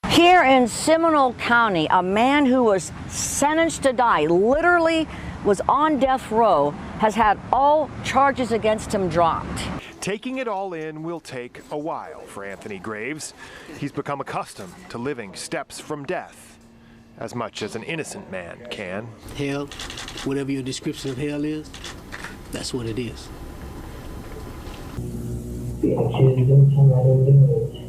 Here in Seminole County, a man who was sentenced to die, literally was on death row, has had all charges against him dropped. Taking it all in will take a while for Anthony Graves. He's become accustomed to living steps from death, as much as an innocent man can. Hell, whatever your description of hell is, that's what it is. The accused him from letting do it.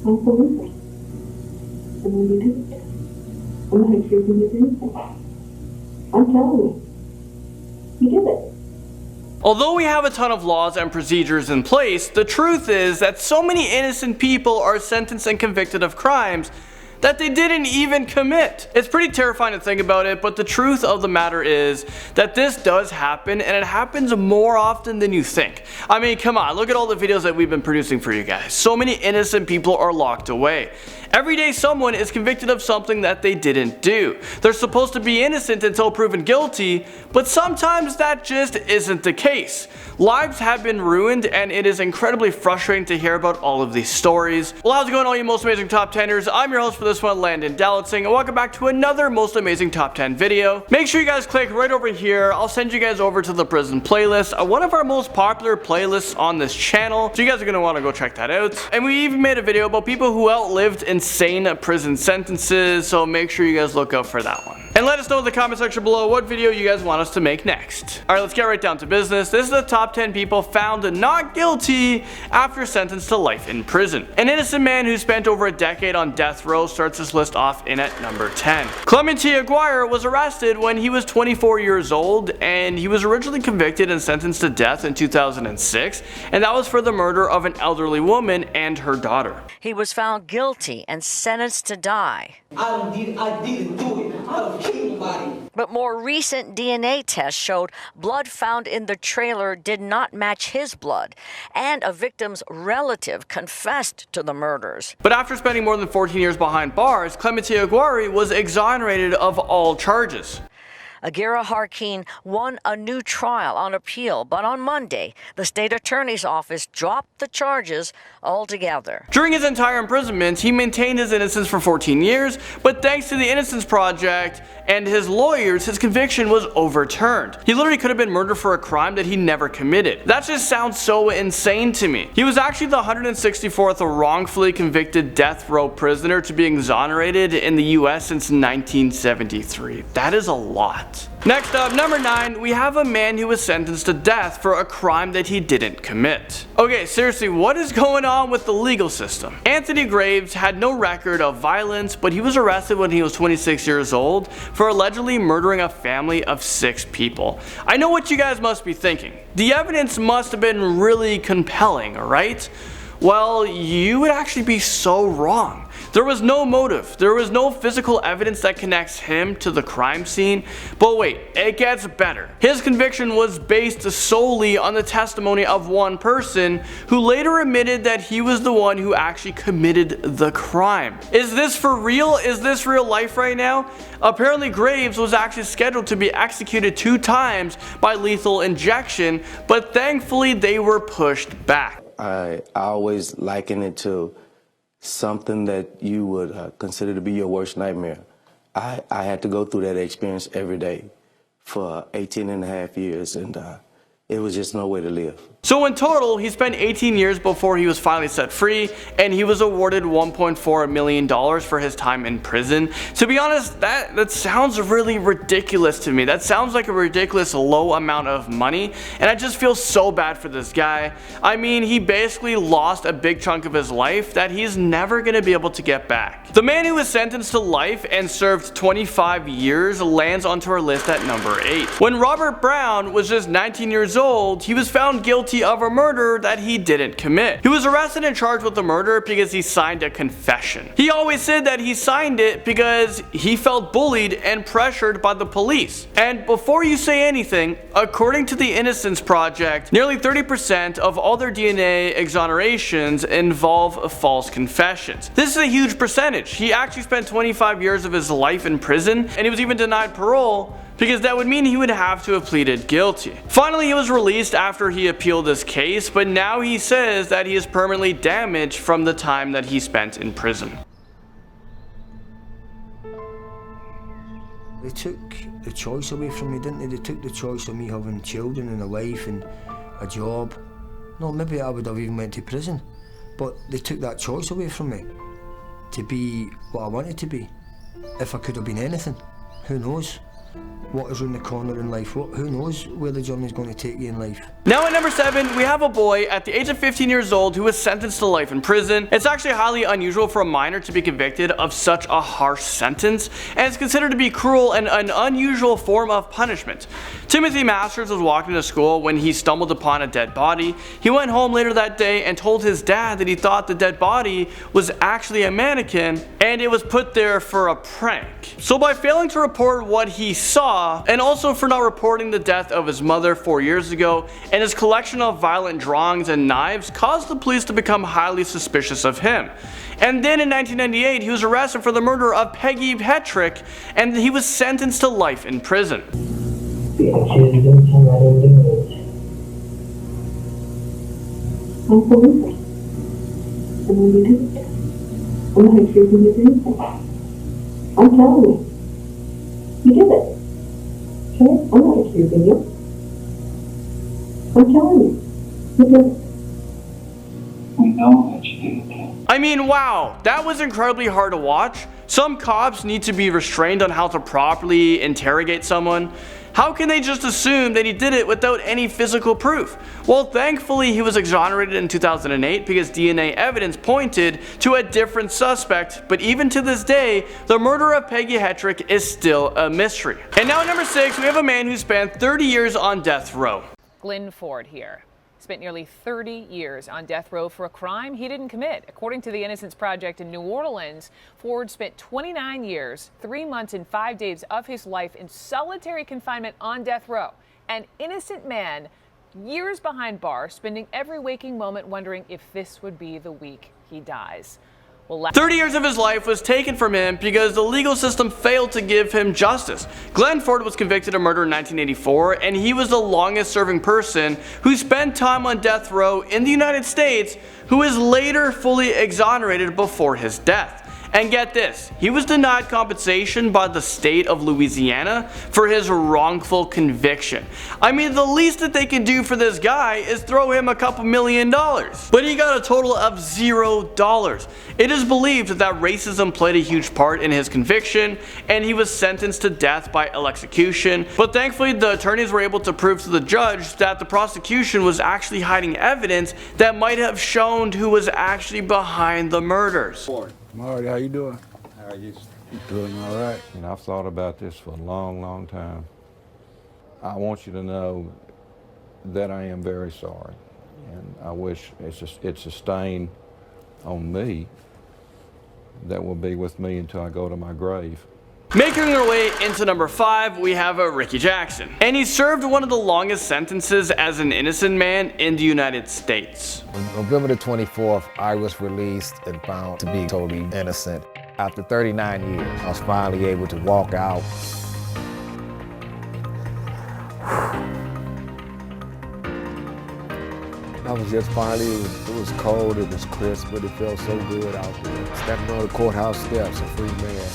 I'm believe it. And when you do it, I'm not accusing you of anything. I'm telling you, you did it. Although we have a ton of laws and procedures in place, the truth is that so many innocent people are sentenced and convicted of crimes that they didn't even commit. It's pretty terrifying to think about it, but the truth of the matter is that this does happen, and it happens more often than you think. I mean, come on, look at all the videos that we've been producing for you guys. So many innocent people are locked away. Every day someone is convicted of something that they didn't do. They're supposed to be innocent until proven guilty, but sometimes that just isn't the case. Lives have been ruined, and it is incredibly frustrating to hear about all of these stories. Well, how's it going, all you most amazing top 10ers? I'm your host for this one, Landon Dallatsing, and welcome back to another most amazing top 10 video. Make sure you guys click right over here. I'll send you guys over to the prison playlist, one of our most popular playlists on this channel, so you guys are going to want to go check that out. And we even made a video about people who outlived insane prison sentences, so make sure you guys look out for that one. And let us know in the comment section below what video you guys want us to make next. Alright, let's get right down to business. This is the top 10 people found not guilty after sentenced to life in prison. An innocent man who spent over a decade on death row starts this list off in at number 10. Clementi Aghori was arrested when he was 24 years old, and he was originally convicted and sentenced to death in 2006, and that was for the murder of an elderly woman and her daughter. He was found guilty and sentenced to die. I didn't do it. I don't kill nobody. But more recent DNA tests showed blood found in the trailer did not match his blood, and a victim's relative confessed to the murders. But after spending more than 14 years behind bars, Clementi Aghori was exonerated of all charges. Aghori Harkeen won a new trial on appeal, but on Monday, the state attorney's office dropped the charges altogether. During his entire imprisonment, he maintained his innocence for 14 years, but thanks to the Innocence Project and his lawyers, his conviction was overturned. He literally could have been murdered for a crime that he never committed. That just sounds so insane to me. He was actually the 164th wrongfully convicted death row prisoner to be exonerated in the US since 1973. That is a lot. Next up, number 9, we have a man who was sentenced to death for a crime that he didn't commit. Okay, seriously, what is going on with the legal system? Anthony Graves had no record of violence, but he was arrested when he was 26 years old for allegedly murdering a family of 6 people. I know what you guys must be thinking. The evidence must have been really compelling, right? Well, you would actually be so wrong. There was no motive. There was no physical evidence that connects him to the crime scene. But wait, it gets better. His conviction was based solely on the testimony of one person who later admitted that he was the one who actually committed the crime. Is this for real? Is this real life right now? Apparently Graves was actually scheduled to be executed 2 times by lethal injection, but thankfully they were pushed back. I always liken it to something that you would consider to be your worst nightmare. I had to go through that experience every day for 18 and a half years, and it was just no way to live. So in total, he spent 18 years before he was finally set free, and he was awarded $1.4 million for his time in prison. To be honest, that sounds really ridiculous to me. That sounds like a ridiculous low amount of money, and I just feel so bad for this guy. I mean, he basically lost a big chunk of his life that he's never going to be able to get back. The man who was sentenced to life and served 25 years lands onto our list at number 8. When Robert Brown was just 19 years old, he was found guilty of a murder that he didn't commit. He was arrested and charged with the murder because he signed a confession. He always said that he signed it because he felt bullied and pressured by the police. And before you say anything, according to the Innocence Project, nearly 30% of all their DNA exonerations involve false confessions. This is a huge percentage. He actually spent 25 years of his life in prison, and he was even denied parole because that would mean he would have to have pleaded guilty. Finally, he was released after he appealed this case, but now he says that he is permanently damaged from the time that he spent in prison. They took the choice away from me, didn't they? They took the choice of me having children and a wife and a job. No, maybe I would have even went to prison, but they took that choice away from me to be what I wanted to be. If I could have been anything, who knows? What is around the corner in life? Who knows where the journey is going to take you in life? Now at number 7, we have a boy at the age of 15 years old who was sentenced to life in prison. It's actually highly unusual for a minor to be convicted of such a harsh sentence, and it's considered to be cruel and an unusual form of punishment. Timothy Masters was walking to school when he stumbled upon a dead body. He went home later that day and told his dad that he thought the dead body was actually a mannequin and it was put there for a prank. So by failing to report what he saw, and also for not reporting the death of his mother 4 years ago, and his collection of violent drawings and knives caused the police to become highly suspicious of him. And then in 1998, he was arrested for the murder of Peggy Hetrick, and he was sentenced to life in prison. Being accused of something I didn't do it. I'm sorry. And when you did it, I'm not accusing you of anything. I'm telling you. You did it. Okay? I'm not accusing you. I'm telling you. You did it. We know that you did it. I mean, wow, that was incredibly hard to watch. Some cops need to be restrained on how to properly interrogate someone. How can they just assume that he did it without any physical proof? Well, thankfully he was exonerated in 2008 because DNA evidence pointed to a different suspect, but even to this day, the murder of Peggy Hetrick is still a mystery. And now at number 6, we have a man who spent 30 years on death row. Glen Ford here. Spent nearly 30 years on death row for a crime he didn't commit. According to the Innocence Project in New Orleans, Ford spent 29 years, 3 months and 5 days of his life in solitary confinement on death row. An innocent man, years behind bars, spending every waking moment wondering if this would be the week he dies. 30 years of his life was taken from him because the legal system failed to give him justice. Glen Ford was convicted of murder in 1984, and he was the longest serving person who spent time on death row in the United States, who was later fully exonerated before his death. And get this, he was denied compensation by the state of Louisiana for his wrongful conviction. I mean, the least that they can do for this guy is throw him a couple $1 million. But he got a total of $0. It is believed that racism played a huge part in his conviction, and he was sentenced to death by electrocution. But thankfully, the attorneys were able to prove to the judge that the prosecution was actually hiding evidence that might have shown who was actually behind the murders. Marty, how you doing? How are you? Doing all right. And I've thought about this for a long, long time. I want you to know that I am very sorry, and I wish it's a stain on me that will be with me until I go to my grave. Making our way into number 5, we have Ricky Jackson. And he served one of the longest sentences as an innocent man in the United States. On November the 24th, I was released and found to be totally innocent. After 39 years, I was finally able to walk out. I was just finally, it was cold, it was crisp, but it felt so good out there. Stepping on the courthouse steps, a free man.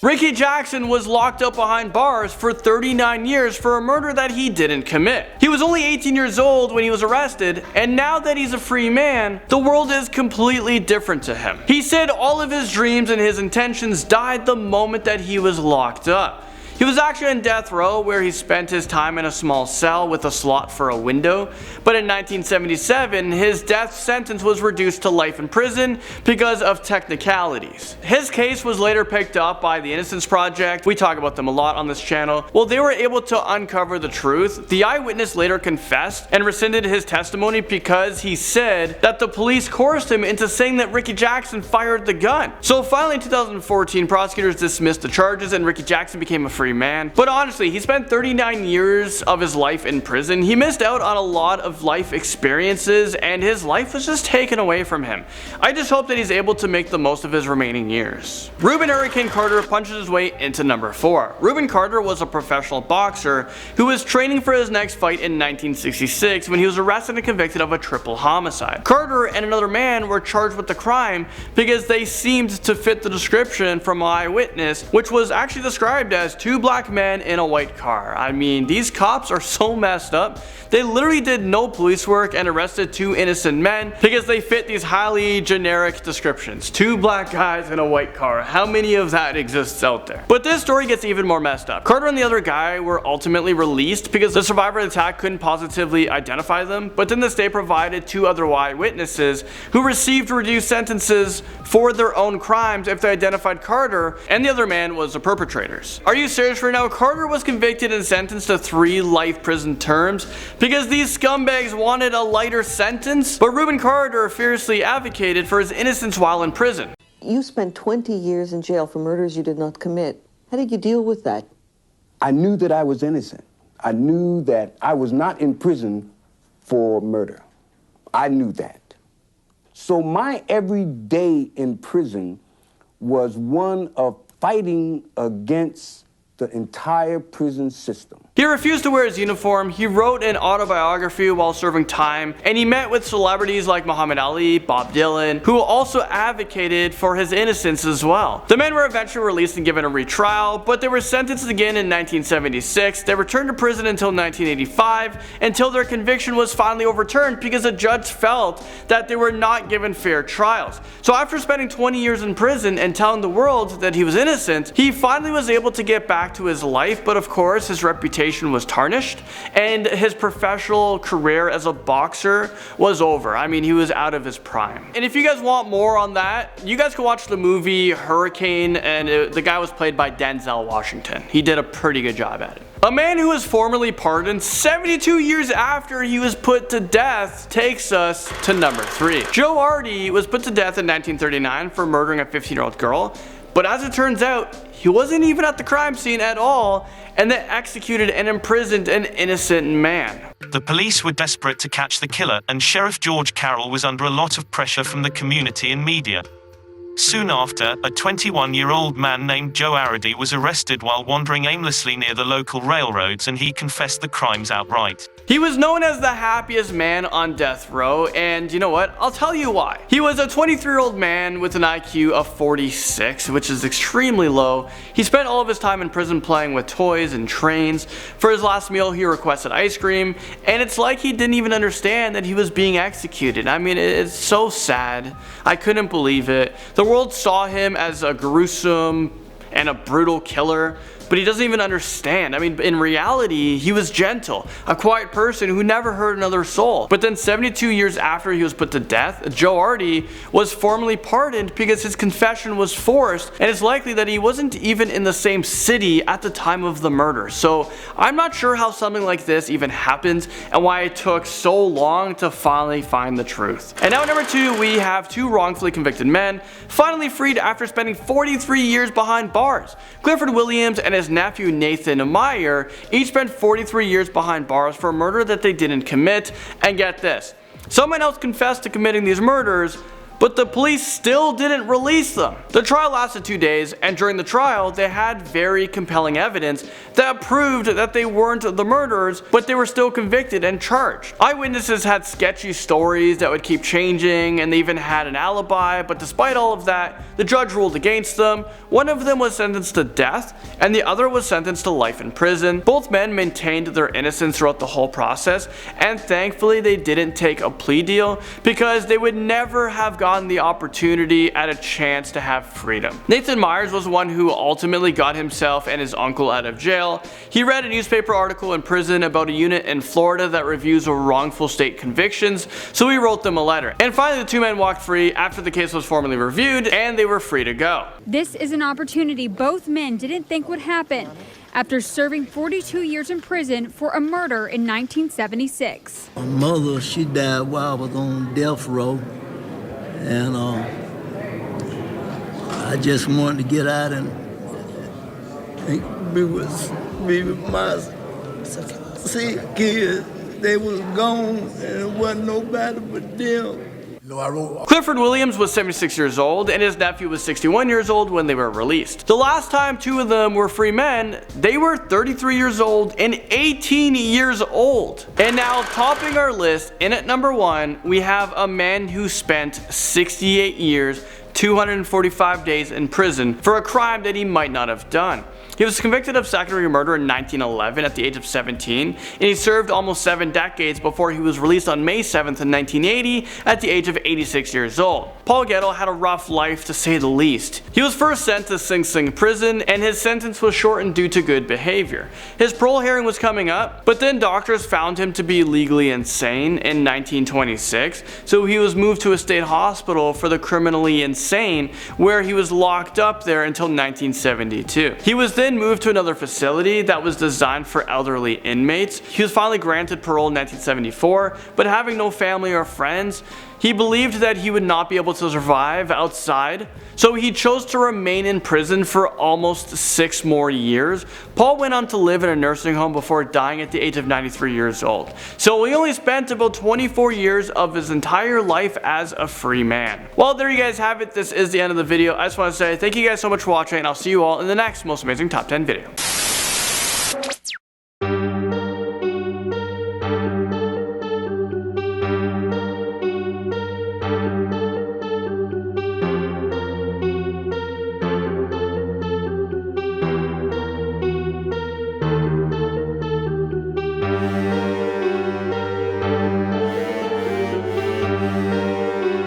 Ricky Jackson was locked up behind bars for 39 years for a murder that he didn't commit. He was only 18 years old when he was arrested, and now that he's a free man, the world is completely different to him. He said all of his dreams and his intentions died the moment that he was locked up. He was actually on death row, where he spent his time in a small cell with a slot for a window, but in 1977 his death sentence was reduced to life in prison because of technicalities. His case was later picked up by the Innocence Project. We talk about them a lot on this channel. Well, they were able to uncover the truth. The eyewitness later confessed and rescinded his testimony because he said that the police coerced him into saying that Ricky Jackson fired the gun. So finally in 2014, prosecutors dismissed the charges and Ricky Jackson became a free free man. But honestly, he spent 39 years of his life in prison. He missed out on a lot of life experiences, and his life was just taken away from him. I just hope that he's able to make the most of his remaining years. Rubin Hurricane Carter punches his way into number 4. Rubin Carter was a professional boxer who was training for his next fight in 1966 when he was arrested and convicted of a triple homicide. Carter and another man were charged with the crime because they seemed to fit the description from an eyewitness, which was actually described as 2 black men in a white car. I mean, these cops are so messed up. They literally did no police work and arrested 2 innocent men because they fit these highly generic descriptions. 2 black guys in a white car. How many of that exists out there? But this story gets even more messed up. Carter and the other guy were ultimately released because the survivor of the attack couldn't positively identify them, but then the state provided 2 other eyewitnesses who received reduced sentences for their own crimes if they identified Carter and the other man was the perpetrators. Are you serious right now? Carter was convicted and sentenced to 3 life prison terms because these scumbags wanted a lighter sentence, but Rubin Carter fiercely advocated for his innocence while in prison. You spent 20 years in jail for murders you did not commit. How did you deal with that? I knew that I was innocent. I knew that I was not in prison for murder. I knew that. So my every day in prison was one of fighting against the entire prison system. He refused to wear his uniform, he wrote an autobiography while serving time, and he met with celebrities like Muhammad Ali, Bob Dylan, who also advocated for his innocence as well. The men were eventually released and given a retrial, but they were sentenced again in 1976. They returned to prison until 1985, until their conviction was finally overturned because a judge felt that they were not given fair trials. So after spending 20 years in prison and telling the world that he was innocent, he finally was able to get back to his life, but of course his reputation was tarnished and his professional career as a boxer was over. I mean, he was out of his prime. And if you guys want more on that, you guys can watch the movie Hurricane, and the guy was played by Denzel Washington. He did a pretty good job at it. A man who was formerly pardoned 72 years after he was put to death takes us to number 3. Joe Artie was put to death in 1939 for murdering a 15-year-old girl. But as it turns out, he wasn't even at the crime scene at all, and they executed and imprisoned an innocent man. The police were desperate to catch the killer, and Sheriff George Carroll was under a lot of pressure from the community and media. Soon after, a 21-year-old man named Joe Artie was arrested while wandering aimlessly near the local railroads, and he confessed the crimes outright. He was known as the happiest man on death row, and you know what? I'll tell you why. He was a 23-year-old man with an IQ of 46, which is extremely low. He spent all of his time in prison playing with toys and trains. For his last meal, he requested ice cream, and it's like he didn't even understand that he was being executed. I mean, it's so sad. I couldn't believe it. The world saw him as a gruesome and a brutal killer, but he doesn't even understand. I mean, in reality, he was gentle, a quiet person who never hurt another soul. But then 72 years after he was put to death, Joe Artie was formally pardoned because his confession was forced, and it's likely that he wasn't even in the same city at the time of the murder. So I'm not sure how something like this even happens and why it took so long to finally find the truth. And now at number 2, we have 2 wrongfully convicted men finally freed after spending 43 years behind bars. Clifford Williams and his nephew Nathan Meyer each spent 43 years behind bars for a murder that they didn't commit. And get this, someone else confessed to committing these murders, but the police still didn't release them. The trial lasted 2 days, and during the trial, they had very compelling evidence that proved that they weren't the murderers, but they were still convicted and charged. Eyewitnesses had sketchy stories that would keep changing, and they even had an alibi, but despite all of that, the judge ruled against them. One of them was sentenced to death, and the other was sentenced to life in prison. Both men maintained their innocence throughout the whole process, and thankfully they didn't take a plea deal because they would never have gotten the opportunity at a chance to have freedom. Nathan Myers was the one who ultimately got himself and his uncle out of jail. He read a newspaper article in prison about a unit in Florida that reviews wrongful state convictions, so he wrote them a letter. And finally the 2 men walked free after the case was formally reviewed, and they were free to go. This is an opportunity both men didn't think would happen after serving 42 years in prison for a murder in 1976. My mother, she died while I was on death row. And I just wanted to get out and be with my sick kids. They was gone and it wasn't nobody but them. Clifford Williams was 76 years old and his nephew was 61 years old when they were released. The last time two of them were free men, they were 33 years old and 18 years old. And now topping our list, in at number 1, we have a man who spent 68 years, 245 days in prison for a crime that he might not have done. He was convicted of second-degree murder in 1911 at the age of 17, and he served almost 7 decades before he was released on May 7th in 1980 at the age of 86 years old. Paul Kettle had a rough life to say the least. He was first sent to Sing Sing prison, and his sentence was shortened due to good behavior. His parole hearing was coming up, but then doctors found him to be legally insane in 1926, so he was moved to a state hospital for the criminally insane, where he was locked up there until 1972. He was then moved to another facility that was designed for elderly inmates. He was finally granted parole in 1974, but having no family or friends, he believed that he would not be able to survive outside, so he chose to remain in prison for almost 6 more years. Paul went on to live in a nursing home before dying at the age of 93 years old. So he only spent about 24 years of his entire life as a free man. Well, there you guys have it. This is the end of the video. I just want to say thank you guys so much for watching, and I'll see you all in the next most amazing top 10 video.